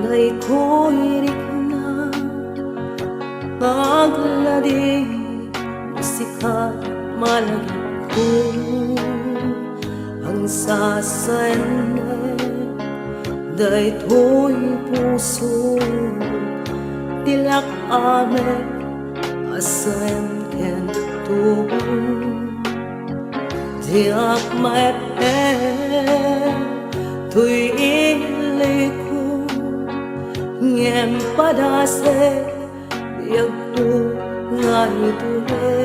Ngay ko'y rikna Paglading musikat malagip ko Ang sasayne Daytoy puso Tilak amek Asen ken tu Diak maep Tuy iliku Ngem padase Biag tu ngay tuhe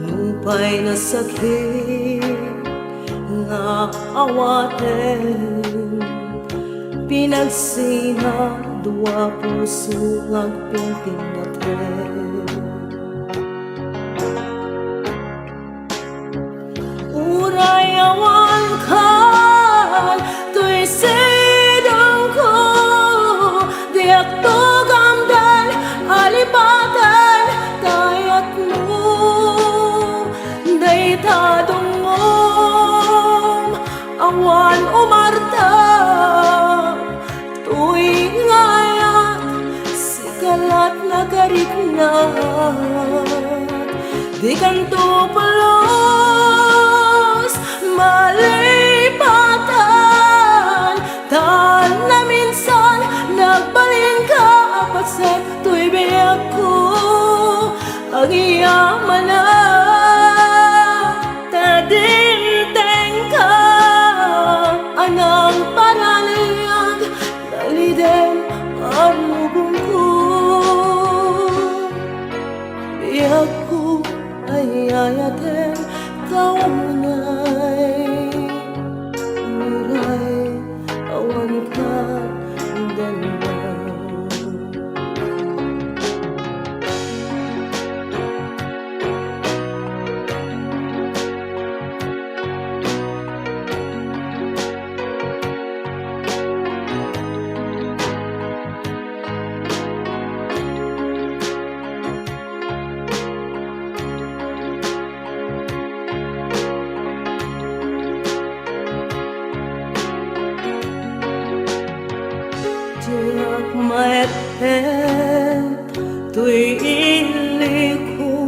Nupay na sakit Nga awaten Pinagsina Dua puso Ngagpingping natin Uray awan kan Tuy sidong ko Diak tugam dan Alipatan Tayat mo Day tadungom Awan umarta Tuy ngayat Sikalat nagariknat Di kanto palos Malipatan Tan na minsan Nagbalin ka Apatset tuy biyak ko Ang iyaman na Tadinteng ka Anang paraliyag Dalidem Arubong ko Biyak ko Ay ayaten Kaunay Uray Awan ka Dalaw Diak maep Tuy iliku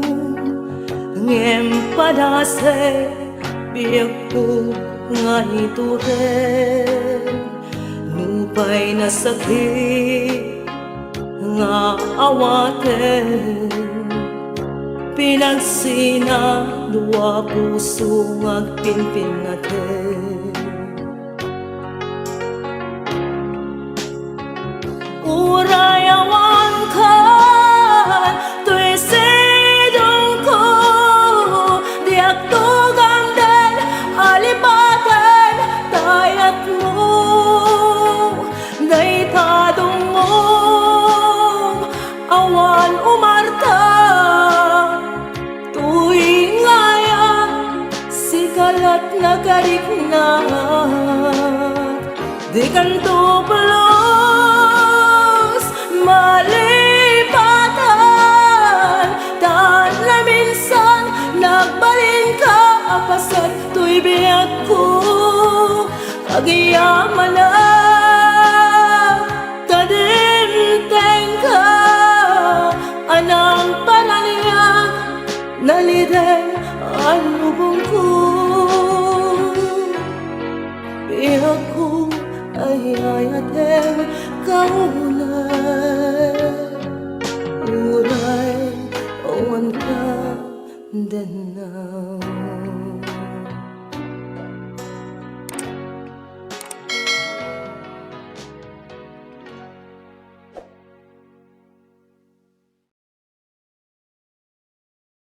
Ngem padase Biak ko ngay tuhe Nupay na sakit Nga awaten Pinagsina Dua puso Ngagpingping natin Uray awan kan Tuy sidong ko Diak tugam den Alipatan Tayat mo Day tadungom Awan umarta Tuy ngayat Sikalat nagariknat Di kanto palos Malipatan Tan na minsan Nagbalin ka Apasan tuy biyak ko Agiyaman na